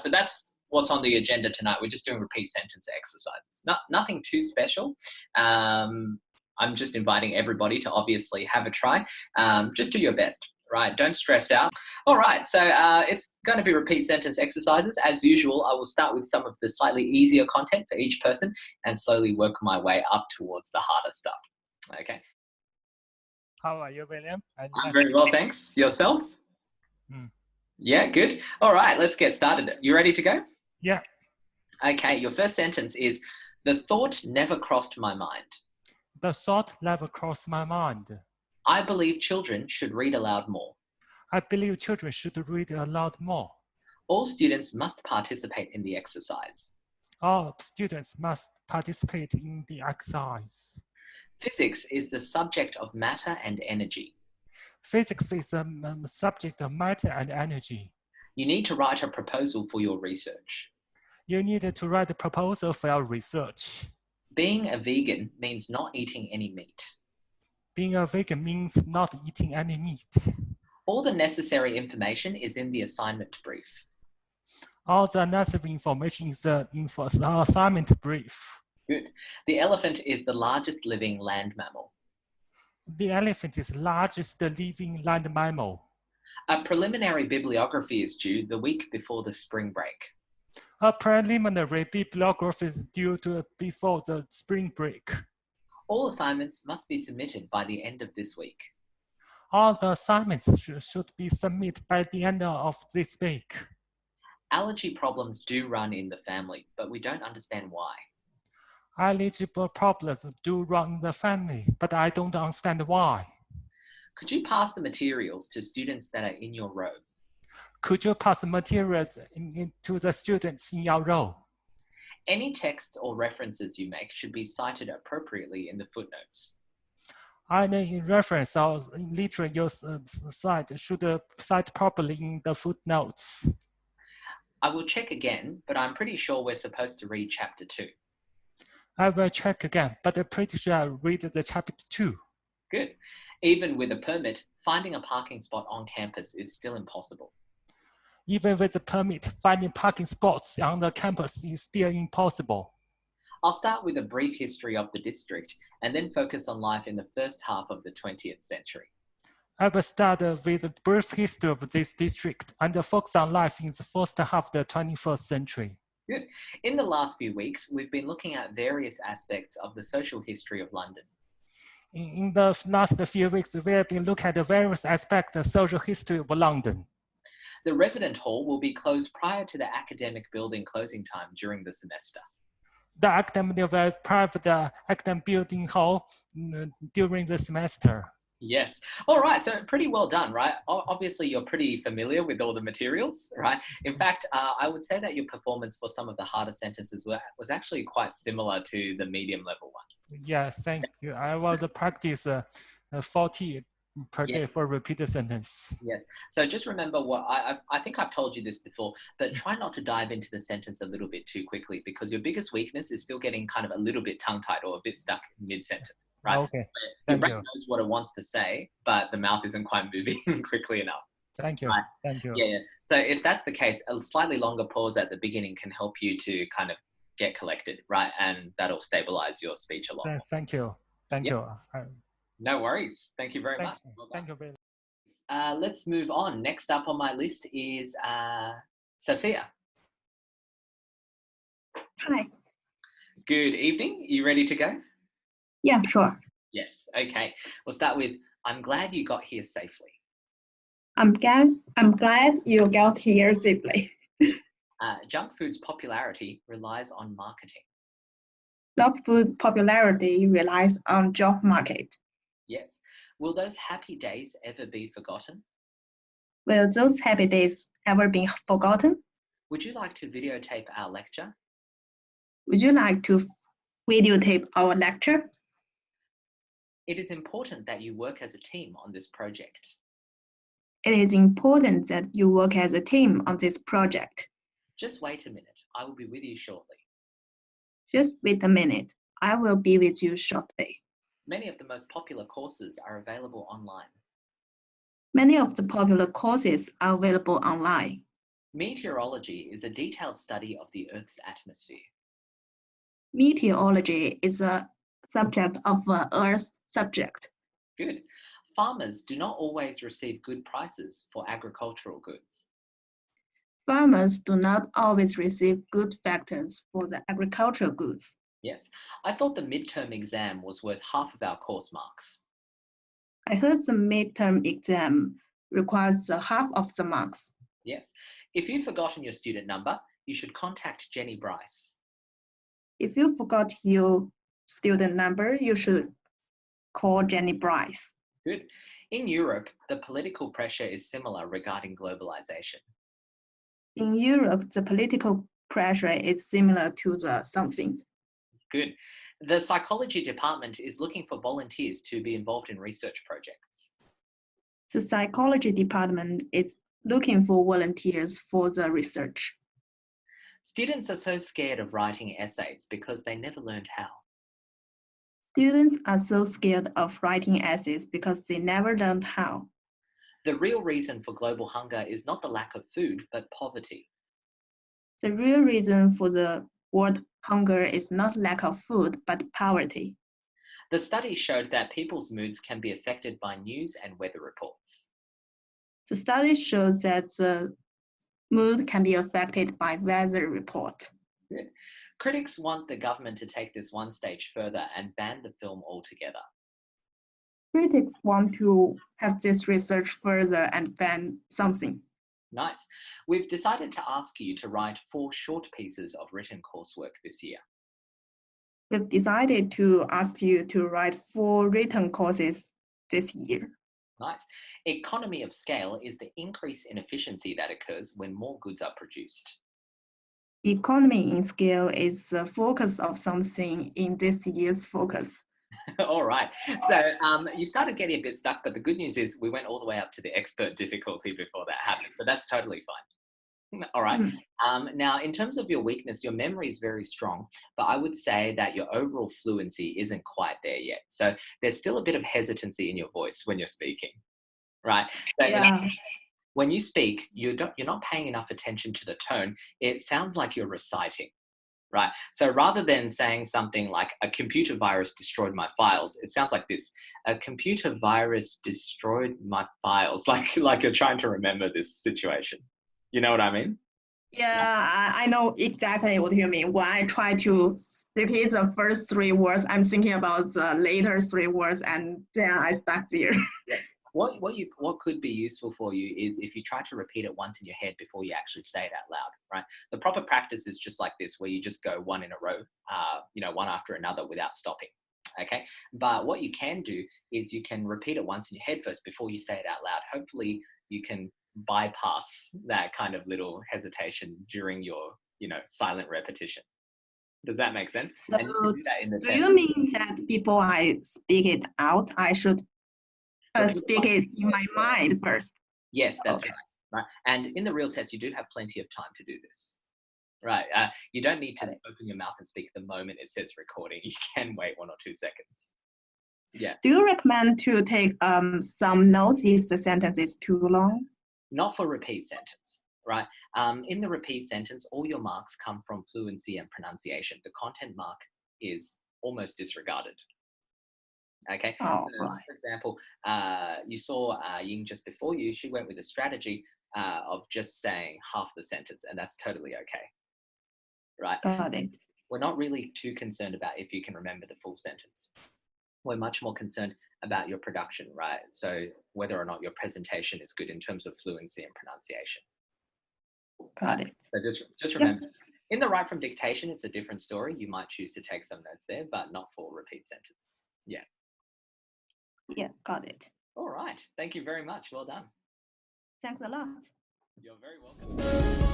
so that's what's on the agenda tonight. We're just doing repeat sentence exercises. Nothing too special. I'm just inviting everybody to obviously have a try. Just do your best, right? Don't stress out. All right, so it's going to be repeat sentence exercises. As usual, I will start with some of the slightly easier content for each person and slowly work my way up towards the harder stuff. Okay. How are you, William? I'm very well, thanks. Yourself? Mm. Yeah, good. All right, let's get started. You ready to go? Yeah. Okay, your first sentence is, the thought never crossed my mind. The thought never crossed my mind. I believe children should read aloud more. I believe children should read aloud more. All students must participate in the exercise. All students must participate in the exercise. Physics is the subject of matter and energy. Physics is the subject of matter and energy. You need to write a proposal for your research. You need to write a proposal for your research. Being a vegan means not eating any meat. Being a vegan means not eating any meat. All the necessary information is in the assignment brief. All the necessary information is in the assignment brief. Good. The elephant is the largest living land mammal. The elephant is the largest living land mammal. A preliminary bibliography is due the week before the spring break. A preliminary bibliography is due before the spring break. All assignments must be submitted by the end of this week. All the assignments should be submitted by the end of this week. Allergy problems do run in the family, but we don't understand why. Allergy problems do run in the family, but I don't understand why. Could you pass the materials to students that are in your row? Could you pass the materials to the students in your row? Any texts or references you make should be cited appropriately in the footnotes. Any reference or literature you cite should cite properly in the footnotes. I will check again, but I'm pretty sure we're supposed to read chapter 2. I will check again, but I'm pretty sure I read the chapter 2. Good. Even with a permit, finding a parking spot on campus is still impossible. Even with a permit, finding parking spots on the campus is still impossible. I'll start with a brief history of the district and then focus on life in the first half of the 20th century. I will start with a brief history of this district and focus on life in the first half of the 21st century. Good. In the last few weeks, we've been looking at various aspects of the social history of London. In the last few weeks, we have been looking at the various aspects of social history of London. The resident hall will be closed prior to the academic building closing time during the semester. The academic will private the academic building hall during the semester. Yes. All right. So pretty well done, right? Obviously, you're pretty familiar with all the materials, right? In fact, I would say that your performance for some of the harder sentences was actually quite similar to the medium level ones. Yeah, thank you. I will practice 40 per day for repeated sentence. Yeah. So just remember what I think I've told you this before, but try not to dive into the sentence a little bit too quickly because your biggest weakness is still getting kind of a little bit tongue-tied or a bit stuck mid-sentence. Right? Okay. Your brain knows what it wants to say, but the mouth isn't quite moving quickly enough. Thank you. Right? Thank you. Yeah. So if that's the case, a slightly longer pause at the beginning can help you to kind of get collected, right? And that'll stabilize your speech a lot. Thank you. Thank you. No worries. Thank you very much. Thank you very much. Let's move on. Next up on my list is Sophia. Hi. Good evening. You ready to go? Yeah, sure. Yes. Okay. We'll start with, I'm glad you got here safely. I'm glad you got here safely. Junk food's popularity relies on marketing. Junk food popularity relies on job market. Yes. Will those happy days ever be forgotten? Will those happy days ever be forgotten? Would you like to videotape our lecture? Would you like to videotape our lecture? It is important that you work as a team on this project. It is important that you work as a team on this project. Just wait a minute. I will be with you shortly. Just wait a minute. I will be with you shortly. Many of the most popular courses are available online. Many of the popular courses are available online. Meteorology is a detailed study of the Earth's atmosphere. Meteorology is a subject of Earth's subject. Good. Farmers do not always receive good prices for agricultural goods. Farmers do not always receive good factors for the agricultural goods. Yes. I thought the midterm exam was worth half of our course marks. I heard the midterm exam requires half of the marks. Yes. If you've forgotten your student number, you should contact Jenny Bryce. If you forgot your student number, you should call Jenny Bryce. Good. In Europe, the political pressure is similar regarding globalization. In Europe, the political pressure is similar to the something. Good. The psychology department is looking for volunteers to be involved in research projects. The psychology department is looking for volunteers for the research. Students are so scared of writing essays because they never learned how. Students are so scared of writing essays because they never learned how. The real reason for global hunger is not the lack of food, but poverty. The real reason for the world hunger is not lack of food, but poverty. The study showed that people's moods can be affected by news and weather reports. The study shows that the mood can be affected by weather report. Good. Critics want the government to take this one stage further and ban the film altogether. Critics want to have this research further and ban something. Nice. We've decided to ask you to write 4 short pieces of written coursework this year. We've decided to ask you to write 4 written courses this year. Nice. Economy of scale is the increase in efficiency that occurs when more goods are produced. Economy in scale is the focus of something in this year's focus. All right. So you started getting a bit stuck, but the good news is we went all the way up to the expert difficulty before that happened. So that's totally fine. All right. Now, in terms of your weakness, your memory is very strong, but I would say that your overall fluency isn't quite there yet. So there's still a bit of hesitancy in your voice when you're speaking, right? So Yeah. when you speak, you're not paying enough attention to the tone. It sounds like you're reciting. Right. So rather than saying something like a computer virus destroyed my files, it sounds like this: a computer virus destroyed my files. Like you're trying to remember this situation. You know what I mean? Yeah, I know exactly what you mean. When I try to repeat the first 3 words, I'm thinking about the later 3 words, and then I stuck there. What could be useful for you is if you try to repeat it once in your head before you actually say it out loud, right? The proper practice is just like this, where you just go one in a row, one after another without stopping. Okay. But what you can do is you can repeat it once in your head first before you say it out loud. Hopefully you can bypass that kind of little hesitation during your, silent repetition. Does that make sense? So And you can do that in the do test. you mean that before I speak it out, I should Repeat speak it in my mind first? Yes, that's Okay. right. And in the real test, you do have plenty of time to do this. Right. You don't need to Got it. open your mouth and speak the moment it says recording. You can wait 1 or 2 seconds. Yeah. Do you recommend to take some notes if the sentence is too long? Not for repeat sentence, right? In the repeat sentence, all your marks come from fluency and pronunciation. The content mark is almost disregarded. Okay. Oh, So, right. for example, you saw Ying just before you. She went with a strategy of just saying half the sentence, and that's totally okay. Right. Got it. We're not really too concerned about if you can remember the full sentence. We're much more concerned about your production, right? So whether or not your presentation is good in terms of fluency and pronunciation. Got it. So just remember, in the write from dictation, it's a different story. You might choose to take some notes there, but not for repeat sentence. Yeah. Yeah, got it. All right. Thank you very much. Well done. Thanks a lot. You're very welcome.